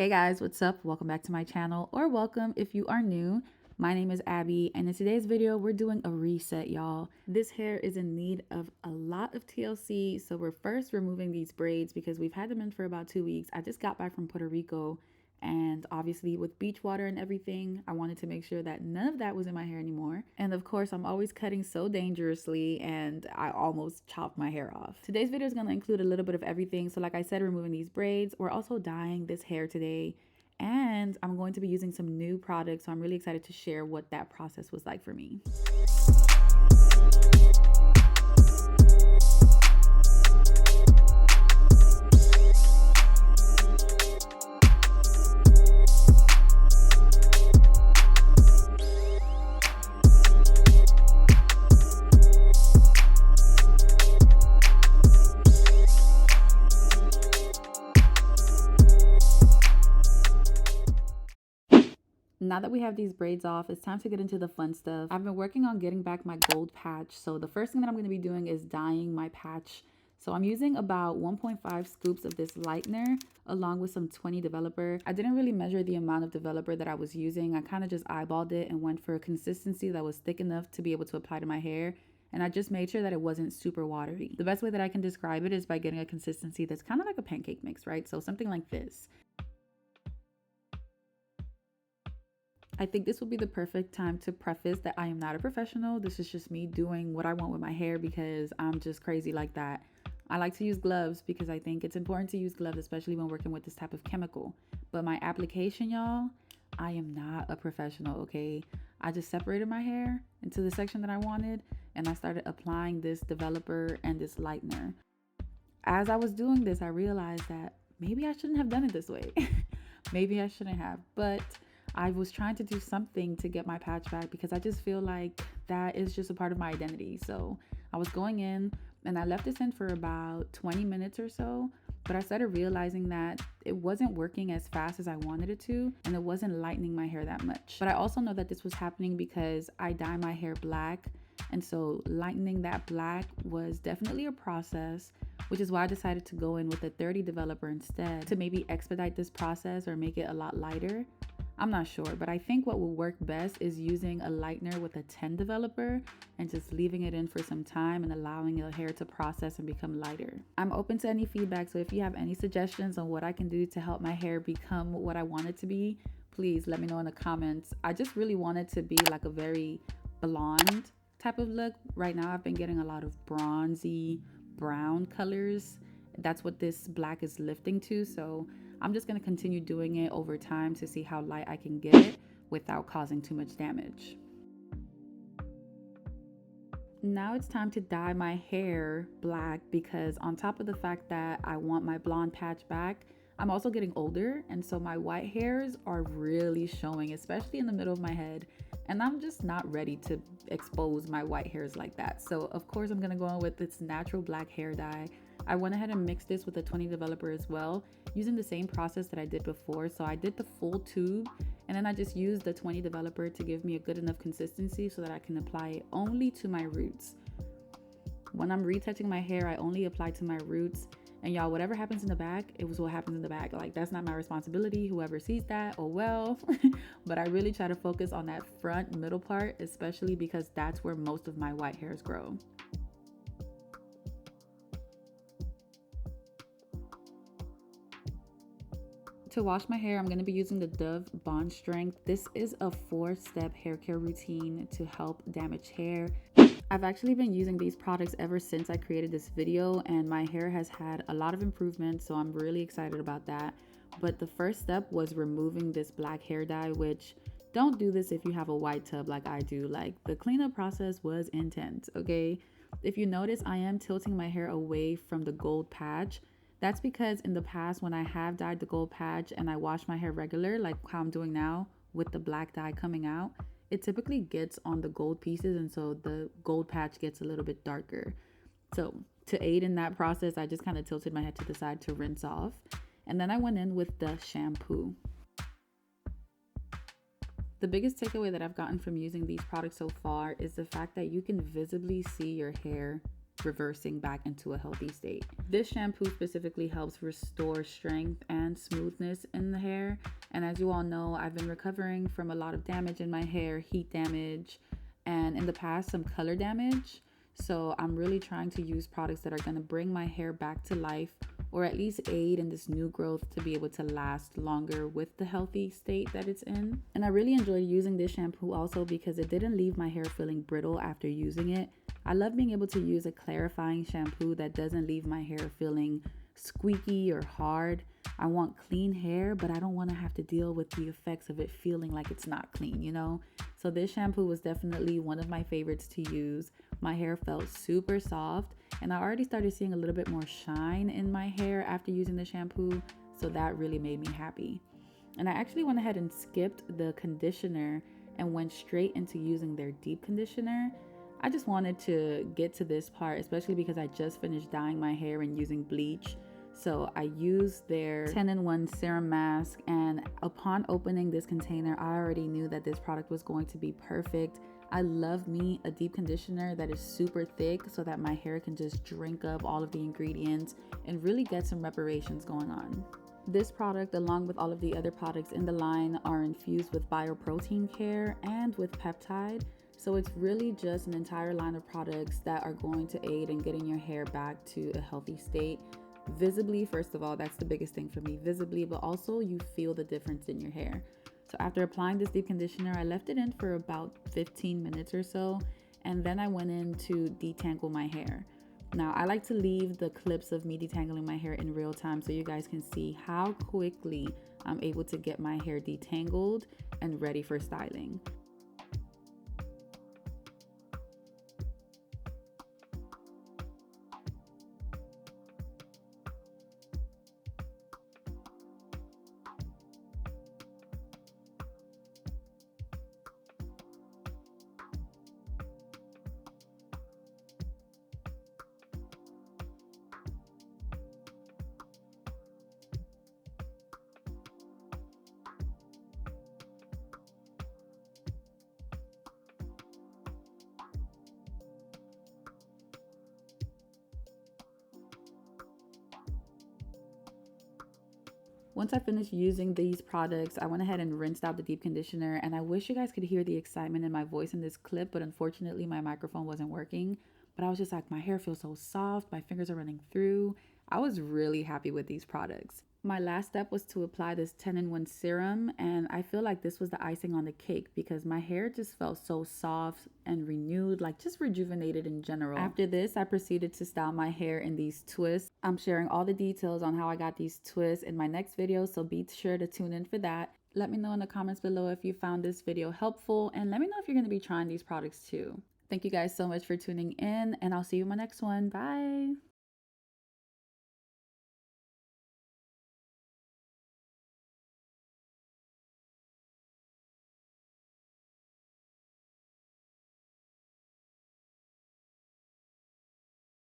Hey guys, what's up? Welcome back to my channel, or welcome if you are new. My name is Abby, and in today's video, we're doing a reset, y'all. This hair is in need of a lot of TLC, so we're first removing these braids because we've had them in for about 2 weeks. I just got back from Puerto Rico, and obviously with beach water and everything, I wanted to make sure that none of that was in my hair anymore. And of course, I'm always cutting so dangerously, and I almost chopped my hair off. Today's video is going to include a little bit of everything. So like I said, removing these braids. We're also dyeing this hair today, and I'm going to be using some new products, so I'm really excited to share what that process was like for me. Now that we have these braids off, it's time to get into the fun stuff. I've been working on getting back my gold patch. So the first thing that I'm going to be doing is dyeing my patch. So I'm using about 1.5 scoops of this lightener along with some 20 developer. I didn't really measure the amount of developer that I was using. I kind of just eyeballed it and went for a consistency that was thick enough to be able to apply to my hair. And I just made sure that it wasn't super watery. The best way that I can describe it is by getting a consistency that's kind of like a pancake mix, right? So something like this. I think this will be the perfect time to preface that I am not a professional. This is just me doing what I want with my hair because I'm just crazy like that. I like to use gloves because I think it's important to use gloves, especially when working with this type of chemical. But my application, y'all, I am not a professional, okay? I just separated my hair into the section that I wanted, and I started applying this developer and this lightener. As I was doing this, I realized that maybe I shouldn't have done it this way. Maybe I shouldn't have, but I was trying to do something to get my patch back because I just feel like that is just a part of my identity. So I was going in and I left this in for about 20 minutes or so, but I started realizing that it wasn't working as fast as I wanted it to, and it wasn't lightening my hair that much. But I also know that this was happening because I dye my hair black, and so lightening that black was definitely a process, which is why I decided to go in with a 30 developer instead to maybe expedite this process or make it a lot lighter. I'm not sure, but I think what will work best is using a lightener with a 10 developer and just leaving it in for some time and allowing your hair to process and become lighter. I'm open to any feedback, so if you have any suggestions on what I can do to help my hair become what I want it to be, please let me know in the comments. I just really want it to be like a very blonde type of look. Right now I've been getting a lot of bronzy brown colors. That's what this black is lifting to, so I'm just going to continue doing it over time to see how light I can get it without causing too much damage. Now it's time to dye my hair black because on top of the fact that I want my blonde patch back, I'm also getting older, and so my white hairs are really showing, especially in the middle of my head, and I'm just not ready to expose my white hairs like that. So of course I'm going to go in with this natural black hair dye. I went ahead and mixed this with a 20 developer as well, using the same process that I did before. So I did the full tube, and then I just used the 20 developer to give me a good enough consistency so that I can apply it only to my roots. When I'm retouching my hair, I only apply to my roots. And y'all, whatever happens in the back, it was what happens in the back. Like, that's not my responsibility. Whoever sees that, oh well. But I really try to focus on that front middle part, especially because that's where most of my white hairs grow. To wash my hair, I'm going to be using the Dove Bond Strength. This is a 4-step hair care routine to help damaged hair. I've actually been using these products ever since I created this video, and my hair has had a lot of improvements, so I'm really excited about that. But the first step was removing this black hair dye, which don't do this if you have a white tub like I do. Like, the cleanup process was intense, okay? If you notice, I am tilting my hair away from the gold patch. That's because in the past, when I have dyed the gold patch and I wash my hair regular, like how I'm doing now with the black dye coming out, it typically gets on the gold pieces, and so the gold patch gets a little bit darker. So to aid in that process, I just kind of tilted my head to the side to rinse off. And then I went in with the shampoo. The biggest takeaway that I've gotten from using these products so far is the fact that you can visibly see your hair reversing back into a healthy state. This shampoo specifically helps restore strength and smoothness in the hair. And as you all know, I've been recovering from a lot of damage in my hair, heat damage, and in the past some color damage. So I'm really trying to use products that are going to bring my hair back to life, or at least aid in this new growth to be able to last longer with the healthy state that it's in. And I really enjoyed using this shampoo also because it didn't leave my hair feeling brittle after using it. I love being able to use a clarifying shampoo that doesn't leave my hair feeling squeaky or hard. I want clean hair, but I don't want to have to deal with the effects of it feeling like it's not clean, you know? So this shampoo was definitely one of my favorites to use. My hair felt super soft, and I already started seeing a little bit more shine in my hair after using the shampoo, so that really made me happy. And I actually went ahead and skipped the conditioner and went straight into using their deep conditioner. I just wanted to get to this part, especially because I just finished dyeing my hair and using bleach. So I used their 10-in-1 serum mask, and upon opening this container, I already knew that this product was going to be perfect. I love me a deep conditioner that is super thick so that my hair can just drink up all of the ingredients and really get some reparations going on. This product, along with all of the other products in the line, are infused with bioprotein care and with peptide. So it's really just an entire line of products that are going to aid in getting your hair back to a healthy state. Visibly, first of all, that's the biggest thing for me, visibly, but also you feel the difference in your hair. So after applying this deep conditioner, I left it in for about 15 minutes or so, and then I went in to detangle my hair. Now, I like to leave the clips of me detangling my hair in real time so you guys can see how quickly I'm able to get my hair detangled and ready for styling. Once I finished using these products, I went ahead and rinsed out the deep conditioner, and I wish you guys could hear the excitement in my voice in this clip, but unfortunately my microphone wasn't working. But I was just like, my hair feels so soft, my fingers are running through. I was really happy with these products. My last step was to apply this 10-in-1 serum, and I feel like this was the icing on the cake because my hair just felt so soft and renewed, like just rejuvenated in general. After this, I proceeded to style my hair in these twists. I'm sharing all the details on how I got these twists in my next video, so be sure to tune in for that. Let me know in the comments below if you found this video helpful, and let me know if you're going to be trying these products too. Thank you guys so much for tuning in, and I'll see you in my next one. Bye!